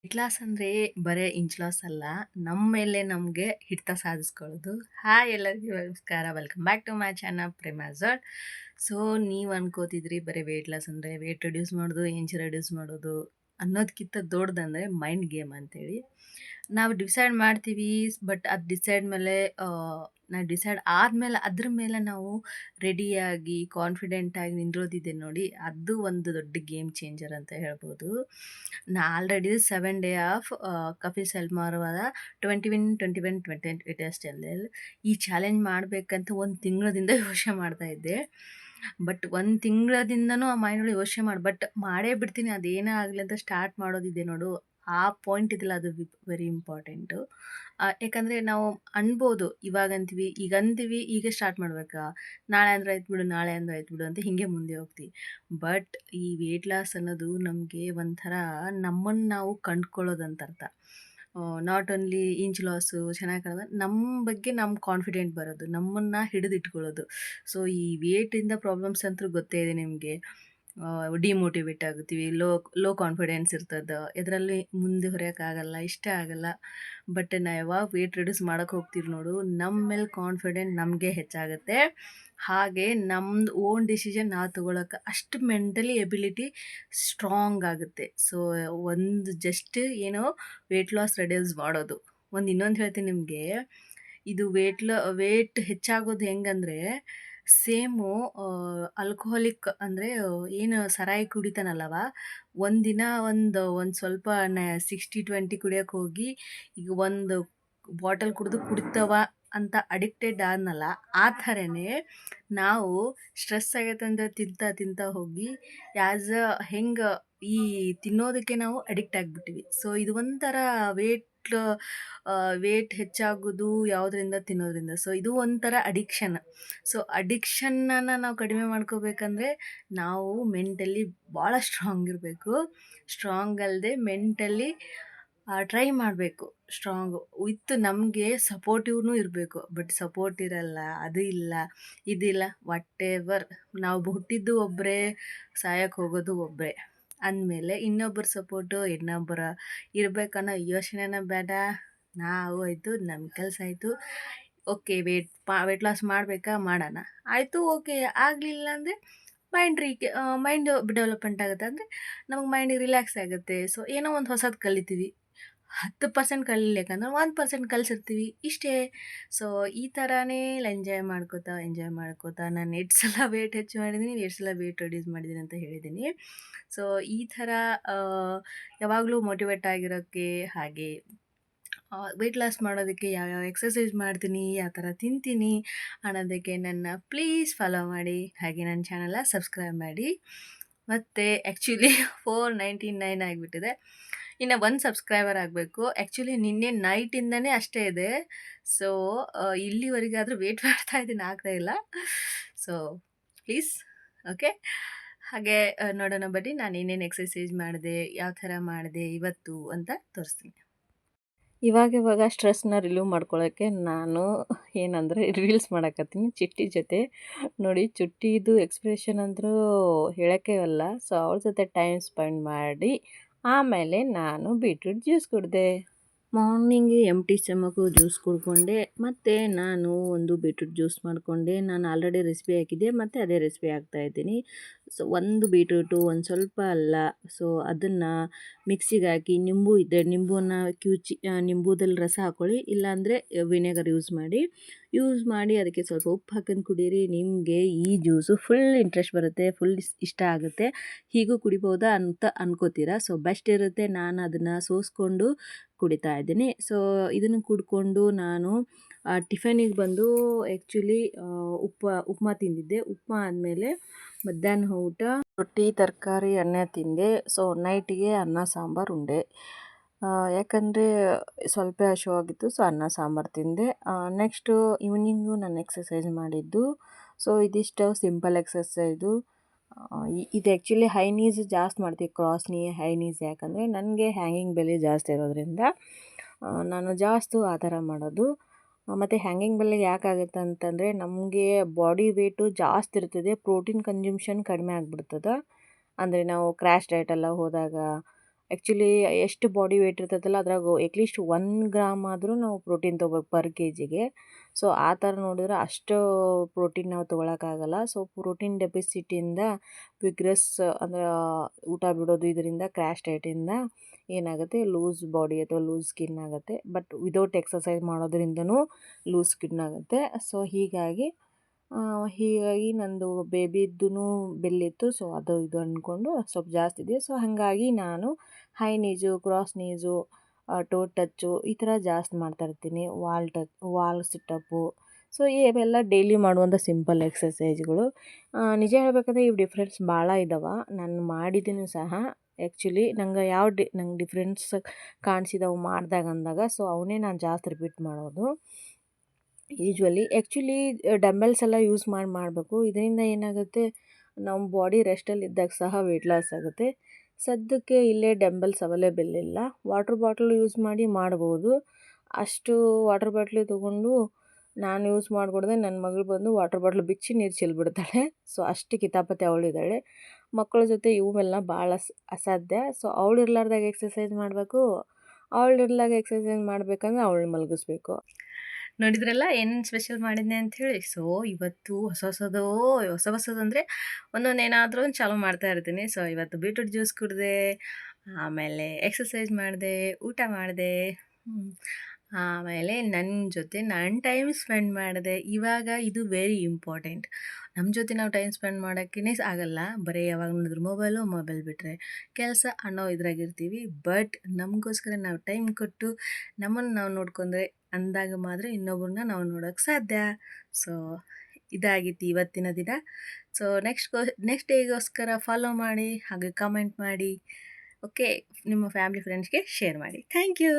Weight loss ಅಂದರೆ ಬರೇ inch loss ಅಲ್ಲ, ನಮ್ಮ ಮೇಲೆ ನಮಗೆ ಹಿಡಿತ ಸಾಧಿಸ್ಕೊಳ್ಳೋದು. ಹಾಯ್ ಎಲ್ಲರಿಗೂ ನಮಸ್ಕಾರ, welcome back to my channel ಪ್ರೇಮಾಝಡ್. ಸೊ ನೀವು ಅನ್ಕೋತಿದ್ರಿ ಬರೀ ವೆಯ್ಟ್ ಲಾಸ್ ಅಂದರೆ ವೆಯ್ಟ್ ರಿಡ್ಯೂಸ್ ಮಾಡೋದು, ಇಂಚ್ ರಿಡ್ಯೂಸ್ ಮಾಡೋದು ಅನ್ನೋದಕ್ಕಿಂತ ದೊಡ್ಡದಂದರೆ ಮೈಂಡ್ ಗೇಮ್ ಅಂತೇಳಿ. ನಾವು ಡಿಸೈಡ್ ಮಾಡ್ತೀವಿ, ಬಟ್ ಅದು ಡಿಸೈಡ್ ಮೇಲೆ ನಾವು ಡಿಸೈಡ್ ಆದಮೇಲೆ ಅದ್ರ ಮೇಲೆ ನಾವು ರೆಡಿಯಾಗಿ ಕಾನ್ಫಿಡೆಂಟಾಗಿ ನಿಂದಿರೋದಿದೆ ನೋಡಿ, ಅದು ಒಂದು ದೊಡ್ಡ ಗೇಮ್ ಚೇಂಜರ್ ಅಂತ ಹೇಳ್ಬೋದು. ನಾ ಆಲ್ರೆಡಿ 7 ಡೇ ಆಫ್ ಕಪಿಲ್ ಶರ್ಮಾರ್ ಅವರ 21-21-20 ಸ್ಟೈಲಲ್ಲಿ ಈ ಚಾಲೆಂಜ್ ಮಾಡಬೇಕಂತ ಒಂದು ತಿಂಗಳದಿಂದ ಯೋಚನೆ ಮಾಡ್ತಾ ಇದ್ದೆ. ಬಟ್ ಒಂದು ತಿಂಗಳದಿಂದನೂ ಆ ಮೈಂಡಲ್ಲಿ ಯೋಚನೆ ಬಟ್ ಮಾಡೇ ಬಿಡ್ತೀನಿ, ಅದೇನೇ ಆಗಲಿ ಅಂತ ಸ್ಟಾರ್ಟ್ ಮಾಡೋದಿದೆ ನೋಡು, ಆ ಪಾಯಿಂಟ್ ಇದೆಯಲ್ಲ ಅದು ವೆರಿ ಇಂಪಾರ್ಟೆಂಟು. ಯಾಕಂದರೆ ನಾವು ಅನ್ಬೋದು, ಇವಾಗ ಅಂತೀವಿ, ಈಗ ಅಂತೀವಿ, ಈಗ ಸ್ಟಾರ್ಟ್ ಮಾಡಬೇಕಾ, ನಾಳೆ ಅಂದರೆ ಆಯ್ತು ಬಿಡು, ನಾಳೆ ಅಂದರೆ ಆಯ್ತು ಬಿಡು ಅಂತ ಹೀಗೆ ಮುಂದೆ ಹೋಗ್ತೀವಿ. ಬಟ್ ಈ ವೆಯ್ಟ್ ಲಾಸ್ ಅನ್ನೋದು ನಮಗೆ ಒಂಥರ ನಮ್ಮನ್ನು ನಾವು ಕಂಡ್ಕೊಳ್ಳೋದಂತ ಅರ್ಥ. ನಾಟ್ ಓನ್ಲಿ ಇಂಚ್ ಲಾಸು ಚೆನ್ನಾಗಿ ಕಾಣೋದು, ನಮ್ಮ ಬಗ್ಗೆ ನಮ್ಮ ಕಾನ್ಫಿಡೆಂಟ್ ಬರೋದು, ನಮ್ಮನ್ನು ಹಿಡಿದಿಟ್ಕೊಳ್ಳೋದು. ಸೊ ಈ ವೇಟಿಂದ ಪ್ರಾಬ್ಲಮ್ಸ್ ಅಂತೂ ಗೊತ್ತೇ ಇದೆ ನಿಮಗೆ. ಡಿಮೋಟಿವೇಟ್ ಆಗುತ್ತೀವಿ, ಲೋ ಕಾನ್ಫಿಡೆನ್ಸ್ ಇರ್ತದೆ, ಇದರಲ್ಲಿ ಮುಂದೆ ಹೊರೆಯೋಕ್ಕಾಗಲ್ಲ, ಇಷ್ಟ ಆಗಲ್ಲ. ಬಟ್ ನಾವು ಯಾವಾಗ ವೇಟ್ ರಿಡ್ಯೂಸ್ ಮಾಡೋಕ್ಕೆ ಹೋಗ್ತೀವಿ ನೋಡು, ನಮ್ಮ ಮೇಲೆ ಕಾನ್ಫಿಡೆಂಟ್ ನಮಗೆ ಹೆಚ್ಚಾಗುತ್ತೆ. ಹಾಗೆ ನಮ್ಮದು ಓನ್ ಡಿಸಿಷನ್ ನಾವು ತೊಗೊಳಕ್ಕೆ ಅಷ್ಟು ಮೆಂಟಲಿ ಎಬಿಲಿಟಿ ಸ್ಟ್ರಾಂಗ್ ಆಗುತ್ತೆ. ಸೊ ಒಂದು ಜಸ್ಟ್ ಏನೋ ವೇಟ್ ಲಾಸ್ ರಿಡ್ಯೂಸ್ ಮಾಡೋದು. ಇನ್ನೊಂದು ಹೇಳ್ತೀನಿ ನಿಮಗೆ, ಇದು ವೇಟ್ ಹೆಚ್ಚಾಗೋದು ಹೆಂಗಂದರೆ ಸೇಮು ಆಲ್ಕೋಹಾಲಿಕ್ ಅಂದರೆ ಏನು ಸಾರಾಯಿ ಕುಡಿತಾನಲ್ಲವ, ಒಂದಿನ ಒಂದು ಸ್ವಲ್ಪ 60-20 ಕುಡಿಯೋಕೆ ಹೋಗಿ ಈಗ ಒಂದು ಬಾಟಲ್ ಕುಡಿತವ ಅಂತ ಅಡಿಕ್ಟೆಡ್ ಆದ್ನಲ್ಲ, ಆ ಥರನೇ ನಾವು ಸ್ಟ್ರೆಸ್ ಆಗೈತೆ ಅಂತ ತಿಂತಾ ಹೋಗಿ ಹೆಂಗೆ ಈ ತಿನ್ನೋದಕ್ಕೆ ನಾವು ಅಡಿಕ್ಟ್ ಆಗಿಬಿಟ್ಟಿವಿ. ಸೊ ಇದು ಒಂಥರ ವೇಟ್ ಹೆಚ್ಚಾಗೋದು ಯಾವುದರಿಂದ, ತಿನ್ನೋದ್ರಿಂದ. ಸೊ ಇದು ಒಂಥರ ಅಡಿಕ್ಷನ್. ಸೊ ಅಡಿಕ್ಷನ್ನನ್ನು ನಾವು ಕಡಿಮೆ ಮಾಡ್ಕೋಬೇಕಂದ್ರೆ ನಾವು ಮೆಂಟಲಿ ಭಾಳ ಸ್ಟ್ರಾಂಗ್ ಇರಬೇಕು. ಸ್ಟ್ರಾಂಗ್ ಅಲ್ಲದೆ ಮೆಂಟಲಿ ಟ್ರೈ ಮಾಡಬೇಕು ಸ್ಟ್ರಾಂಗು. ವಿತ್ ನಮಗೆ ಸಪೋರ್ಟಿವ್ನೂ ಇರಬೇಕು. ಬಟ್ ಸಪೋರ್ಟ್ ಇರಲ್ಲ, ಅದು ಇಲ್ಲ, ಇದಿಲ್ಲ, ವಾಟೆವರ್. ನಾವು ಹುಟ್ಟಿದ್ದು ಒಬ್ಬರೇ, ಸಾಯಕ್ಕೆ ಹೋಗೋದು ಒಬ್ಬರೇ ಅಂದಮೇಲೆ ಇನ್ನೊಬ್ಬರ ಸಪೋರ್ಟು, ಇನ್ನೊಬ್ಬರ ಇರಬೇಕನ್ನೋ ಯೋಚನೆನ ಬೇಡ. ನಾವು ಆಯಿತು, ನಮ್ಮ ಕೆಲಸ ಆಯಿತು, ಓಕೆ ವೇಟ್ ಲಾಸ್ ಮಾಡಬೇಕಾ, ಮಾಡೋಣ, ಆಯಿತು, ಓಕೆ ಆಗಲಿಲ್ಲ ಅಂದರೆ ಮೈಂಡ್ ಡೆವಲಪ್ಮೆಂಟ್ ಆಗುತ್ತೆ. ಅಂದರೆ ನಮಗೆ ಮೈಂಡಿಗೆ ರಿಲ್ಯಾಕ್ಸ್ ಆಗುತ್ತೆ. ಸೊ ಏನೋ ಒಂದು ಹೊಸದು ಕಲಿತೀವಿ. 10% ಕಲಿಬೇಕಂದ್ರೆ 1% ಕಲಿಸಿರ್ತೀವಿ, ಇಷ್ಟೇ. ಸೊ ಈ ಥರನೇ ಎಂಜಾಯ್ ಮಾಡ್ಕೋತಾ ನಾನು ಎಷ್ಟು ಸಲ ವೇಟ್ ಹೆಚ್ಚು ಮಾಡಿದ್ದೀನಿ, ಎಷ್ಟು ಸಲ ವೇಟ್ ರಿಡ್ಯೂಸ್ ಮಾಡಿದ್ದೀನಿ ಅಂತ ಹೇಳಿದ್ದೀನಿ. ಸೊ ಈ ಥರ ಯಾವಾಗಲೂ ಮೋಟಿವೇಟ್ ಆಗಿರೋಕ್ಕೆ, ಹಾಗೆ ವೆಯ್ಟ್ ಲಾಸ್ ಮಾಡೋದಕ್ಕೆ ಯಾವ್ಯಾವ ಎಕ್ಸಸೈಸ್ ಮಾಡ್ತೀನಿ, ಯಾವ ಥರ ತಿಂತೀನಿ ಅನ್ನೋದಕ್ಕೆ ನನ್ನ ಪ್ಲೀಸ್ ಫಾಲೋ ಮಾಡಿ, ಹಾಗೆ ನನ್ನ ಚಾನಲ್ನ ಸಬ್ಸ್ಕ್ರೈಬ್ ಮಾಡಿ. ಮತ್ತು ಆ್ಯಕ್ಚುಲಿ 499 ಆಗಿಬಿಟ್ಟಿದೆ, ಇನ್ನು 1 ಸಬ್ಸ್ಕ್ರೈಬರ್ ಆಗಬೇಕು. ಆ್ಯಕ್ಚುಲಿ ನಿನ್ನೆ ನೈಟಿಂದನೇ ಅಷ್ಟೇ ಇದೆ. ಸೊ ಇಲ್ಲಿವರೆಗಾದರೂ ವೇಟ್ ಮಾಡ್ತಾ ಇದ್ದೀನಿ, ಆಗ್ತಾ ಇಲ್ಲ. So please, okay. ಹಾಗೆ ನೋಡೋಣ ಬನ್ನಿ, ನಾನು ಏನೇನು ಎಕ್ಸಸೈಸ್ ಮಾಡಿದೆ, ಯಾವ ಥರ ಮಾಡಿದೆ ಇವತ್ತು ಅಂತ ತೋರಿಸ್ತೀನಿ. ಇವಾಗ ಸ್ಟ್ರೆಸ್ನ ರಿಲೀವ್ ಮಾಡ್ಕೊಳ್ಳೋಕ್ಕೆ ನಾನು ಏನಂದರೆ ರೀಲ್ಸ್ ಮಾಡಕತ್ತೀನಿ ಚಿಟ್ಟಿ ಜೊತೆ. ನೋಡಿ, ಚುಟ್ಟಿದು ಎಕ್ಸ್ಪ್ರೆಷನ್ ಅಂದರೂ ಹೇಳೋಕ್ಕೆ ಅಲ್ಲ. ಸೊ ಅವ್ಳ ಜೊತೆ ಟೈಮ್ ಸ್ಪೆಂಡ್ ಮಾಡಿ ಆಮೇಲೆ ನಾನು ಬೀಟ್ರೂಟ್ ಜ್ಯೂಸ್ ಕುಡಿದೆ. ಮಾರ್ನಿಂಗ್ ಎಂಟಿ ಸ್ಟಮಕ್ಕು ಜ್ಯೂಸ್ ಕುಡ್ಕೊಂಡೆ, ಮತ್ತು ನಾನು ಒಂದು ಬೀಟ್ರೂಟ್ ಜ್ಯೂಸ್ ಮಾಡಿಕೊಂಡೆ. ನಾನು ಆಲ್ರೆಡಿ ರೆಸಿಪಿ ಹಾಕಿದ್ದೆ, ಮತ್ತು ಅದೇ ರೆಸಿಪಿ ಹಾಕ್ತಾಯಿದ್ದೀನಿ. ಸೊ ಒಂದು ಬೀಟ್ರೂಟು, ಒಂದು ಸ್ವಲ್ಪ ಅಲ್ಲ, ಸೊ ಅದನ್ನು ಮಿಕ್ಸಿಗೆ ಹಾಕಿ, ನಿಂಬು ಇದ್ದರೆ ನಿಂಬುನ ಕ್ಯೂಚಿ, ನಿಂಬುದಲ್ಲಿ ರಸ ಹಾಕ್ಕೊಳ್ಳಿ, ಇಲ್ಲಾಂದರೆ ವಿನೆಗರ್ ಯೂಸ್ ಮಾಡಿ ಅದಕ್ಕೆ ಸ್ವಲ್ಪ ಉಪ್ಪು ಹಾಕೊಂಡು ಕುಡೀರಿ. ನಿಮಗೆ ಈ ಜ್ಯೂಸು ಫುಲ್ ಇಂಟ್ರೆಸ್ಟ್ ಬರುತ್ತೆ, ಫುಲ್ ಇಷ್ಟ ಆಗುತ್ತೆ. ಹೀಗೂ ಕುಡಿಬೋದಾ ಅಂತ ಅನ್ಕೋತೀರಾ. ಸೊ ಬೆಸ್ಟ್ ಇರುತ್ತೆ. ನಾನು ಅದನ್ನು ಸೋಸ್ಕೊಂಡು ಕುಡಿತಾ ಇದ್ದೀನಿ. ಸೊ ಇದನ್ನು ಕುಡ್ಕೊಂಡು ನಾನು ಟಿಫನಿಗೆ ಬಂದು ಆ್ಯಕ್ಚುಲಿ ಉಪ್ಮಾ ತಿಂದಿದ್ದೆ. ಉಪ್ಮಾ ಆದಮೇಲೆ ಮಧ್ಯಾಹ್ನ ಊಟ ರೊಟ್ಟಿ, ತರಕಾರಿ, ಅನ್ನ ತಿಂದೆ. ಸೊ ನೈಟಿಗೆ ಅನ್ನ ಸಾಂಬಾರು ಉಂಡೆ. ಯಾಕಂದರೆ ಸ್ವಲ್ಪ ಹಸಿವಾಗಿತ್ತು, ಸೊ ಅನ್ನ ಸಾಂಬಾರು ತಿಂದೆ. ನೆಕ್ಸ್ಟು ಈವ್ನಿಂಗು ನಾನು ಎಕ್ಸಸೈಸ್ ಮಾಡಿದ್ದು. ಸೊ ಇದಿಷ್ಟು ಸಿಂಪಲ್ ಎಕ್ಸಸೈಸು. ಇದು ಆ್ಯಕ್ಚುಲಿ ಹೈ ನೀಸ್ ಜಾಸ್ತಿ ಮಾಡ್ತೀವಿ, ಕ್ರಾಸ್ ನೀ, ಹೈ ನೀಸ್. ಯಾಕಂದರೆ ನನಗೆ ಹ್ಯಾಂಗಿಂಗ್ ಬೆಲೆ ಜಾಸ್ತಿ ಇರೋದ್ರಿಂದ ನಾನು ಜಾಸ್ತಿ ಆ ಥರ ಮಾಡೋದು. ಮತ್ತು ಹ್ಯಾಂಗಿಂಗ್ ಬೆಲೆ ಯಾಕಾಗುತ್ತೆ ಅಂತಂದರೆ ನಮಗೆ ಬಾಡಿ ವೇಟು ಜಾಸ್ತಿ ಇರ್ತದೆ, ಪ್ರೋಟೀನ್ ಕನ್ಸಂಪ್ಷನ್ ಕಡಿಮೆ ಆಗಿಬಿಡ್ತದೆ. ಅಂದರೆ ನಾವು ಕ್ರ್ಯಾಶ್ ಡಯಟೆಲ್ಲ ಹೋದಾಗ ಆ್ಯಕ್ಚುಲಿ ಎಷ್ಟು ಬಾಡಿ ವೇಟ್ ಇರ್ತೈತಲ್ಲ ಅದ್ರಾಗ ಅಟ್ಲೀಸ್ಟ್ 1 ಗ್ರಾಮ್ ಆದರೂ ನಾವು ಪ್ರೋಟೀನ್ ತೊಗೋಬೇಕು ಪರ್ ಕೆಜಿಗೆ. ಸೊ ಆ ಥರ ನೋಡಿದ್ರೆ ಅಷ್ಟು ಪ್ರೋಟೀನ್ ನಾವು ತೊಗೊಳಕ್ಕಾಗಲ್ಲ. ಸೊ ಪ್ರೋಟೀನ್ ಡೆಫಿಸಿಟಿಯಿಂದ ವಿಗ್ರೆಸ್ ಅಂದ್ರೆ ಊಟ ಬಿಡೋದು ಇದರಿಂದ ಕ್ರ್ಯಾಶ್ ಡಯಟಿಂದ ಏನಾಗುತ್ತೆ ಲೂಸ್ ಬಾಡಿ ಅಥವಾ ಲೂಸ್ ಸ್ಕಿನ್ ಆಗುತ್ತೆ. ಬಟ್ ವಿದೌಟ್ ಎಕ್ಸಸೈಸ್ ಮಾಡೋದ್ರಿಂದನೂ ಲೂಸ್ ಸ್ಕಿನ್ ಆಗುತ್ತೆ. ಸೊ ಹೀಗಾಗಿ ನಂದು ಬೇಬಿದ್ದು ಬೆಲ್ಲಿತ್ತು. ಸೊ ಅದು ಇದು ಅಂದ್ಕೊಂಡು ಸ್ವಲ್ಪ ಜಾಸ್ತಿ ಇದೆ. ಸೊ ಹಾಗಾಗಿ ನಾನು ಹೈ ನೀಜು, ಕ್ರಾಸ್ ನೀಜು, ಟೋ ಟಚ್ಚು ಈ ಥರ ಜಾಸ್ತಿ ಮಾಡ್ತಾಯಿರ್ತೀನಿ. ವಾಲ್ ಸಿಟ್ಟಪ್ಪು. ಸೊ ಇವೆಲ್ಲ ಡೈಲಿ ಮಾಡುವಂಥ ಸಿಂಪಲ್ ಎಕ್ಸಸೈಜ್ಗಳು. ನಿಜ ಹೇಳ್ಬೇಕಂದ್ರೆ ಇವು ಡಿಫ್ರೆನ್ಸ್ ಭಾಳ ಇದ್ದಾವೆ. ನಾನು ಮಾಡಿದ್ದೀನಿ ಸಹ. ಆ್ಯಕ್ಚುಲಿ ನಂಗೆ ನಂಗೆ ಡಿಫ್ರೆನ್ಸ್ ಕಾಣಿಸಿದವು ಅಂದಾಗ ಸೊ ಅವನ್ನೇ ನಾನು ಜಾಸ್ತಿ ರಿಪೀಟ್ ಮಾಡೋದು ಯೂಶ್ವಲಿ. ಆ್ಯಕ್ಚುಲಿ ಡಂಬೆಲ್ಸ್ ಎಲ್ಲ ಯೂಸ್ ಮಾಡಬೇಕು. ಇದರಿಂದ ಏನಾಗುತ್ತೆ ನಮ್ಮ ಬಾಡಿ ರೆಸ್ಟಲ್ಲಿ ಇದ್ದಾಗ ಸಹ ವೆಯ್ಟ್ ಲಾಸ್ ಆಗುತ್ತೆ. ಸದ್ಯಕ್ಕೆ ಇಲ್ಲೇ ಡಂಬೆಲ್ಸ್ ಅವೈಲೇಬಲ್ ಇಲ್ಲ. ವಾಟರ್ ಬಾಟ್ಲ್ ಯೂಸ್ ಮಾಡ್ಬೋದು. ಅಷ್ಟು ವಾಟರ್ ಬಾಟ್ಲು ತೊಗೊಂಡು ನಾನು ಯೂಸ್ ಮಾಡಿಕೊಡ್ದೆ ನನ್ನ ಮಗಳು ಬಂದು ವಾಟರ್ ಬಾಟ್ಲ್ ಬಿಚ್ಚಿ ನೀರು ಚೆಲ್ಬಿಡ್ತಾಳೆ. ಸೊ ಅಷ್ಟು ಕಿತಾಪತಿ ಅವಳಿದ್ದಾಳೆ. ಮಕ್ಕಳ ಜೊತೆ ಇವೆಲ್ಲ ಭಾಳ ಅಸಾಧ್ಯ. ಸೊ ಅವಳು ಇರ್ಲಾರ್ದಾಗ ಎಕ್ಸಸೈಸ್ ಮಾಡಬೇಕು. ಅವಳು ಎಕ್ಸಸೈಸ್ ಮಾಡಬೇಕಂದ್ರೆ ಅವಳು ಮಲಗಿಸ್ಬೇಕು. ನೋಡಿದ್ರಲ್ಲ ಏನೇನು ಸ್ಪೆಷಲ್ ಮಾಡಿದ್ದೆ ಅಂಥೇಳಿ. ಸೊ ಇವತ್ತು ಹೊಸದಂದರೆ ಒಂದೊಂದು ಏನಾದರೂ ಒಂದು ಚಾಲೂ ಮಾಡ್ತಾ ಇರ್ತೀನಿ. ಸೊ ಇವತ್ತು ಬೀಟ್ರೂಟ್ ಜ್ಯೂಸ್ ಕುಡಿದೆ, ಆಮೇಲೆ ಎಕ್ಸಸೈಸ್ ಮಾಡಿದೆ, ಊಟ ಮಾಡಿದೆ, ಆಮೇಲೆ ನನ್ನ ಜೊತೆ ನಾನು ಟೈಮ್ ಸ್ಪೆಂಡ್ ಮಾಡಿದೆ. ಇವಾಗ ಇದು ವೆರಿ ಇಂಪಾರ್ಟೆಂಟ್. ನಮ್ಮ ಜೊತೆ ನಾವು ಟೈಮ್ ಸ್ಪೆಂಡ್ ಮಾಡೋಕ್ಕೇ ಆಗಲ್ಲ. ಬರೀ ಯಾವಾಗ ನೋಡಿದ್ರು ಮೊಬೈಲ್ ಬಿಟ್ಟರೆ ಕೆಲಸ ಅನ್ನೋ ಇದ್ರಾಗಿರ್ತೀವಿ. ಬಟ್ ನಮಗೋಸ್ಕರ ನಾವು ಟೈಮ್ ಕೊಟ್ಟು ನಮ್ಮನ್ನು ನಾವು ನೋಡ್ಕೊಂಡ್ರೆ ಅಂದಾಗ ಮಾತ್ರ ಇನ್ನೊಬ್ಬರನ್ನ ನಾವು ನೋಡೋಕ್ಕೆ ಸಾಧ್ಯ. ಸೊ ಇದಾಗಿತ್ತು ಇವತ್ತಿನ ದಿನ. ಸೊ ನೆಕ್ಸ್ಟ್ ಡೇಗೋಸ್ಕರ ಫಾಲೋ ಮಾಡಿ, ಹಾಗೆ ಕಮೆಂಟ್ ಮಾಡಿ. ಓಕೆ, ನಿಮ್ಮ ಫ್ಯಾಮಿಲಿ ಫ್ರೆಂಡ್ಸ್ಗೆ ಶೇರ್ ಮಾಡಿ. Thank you.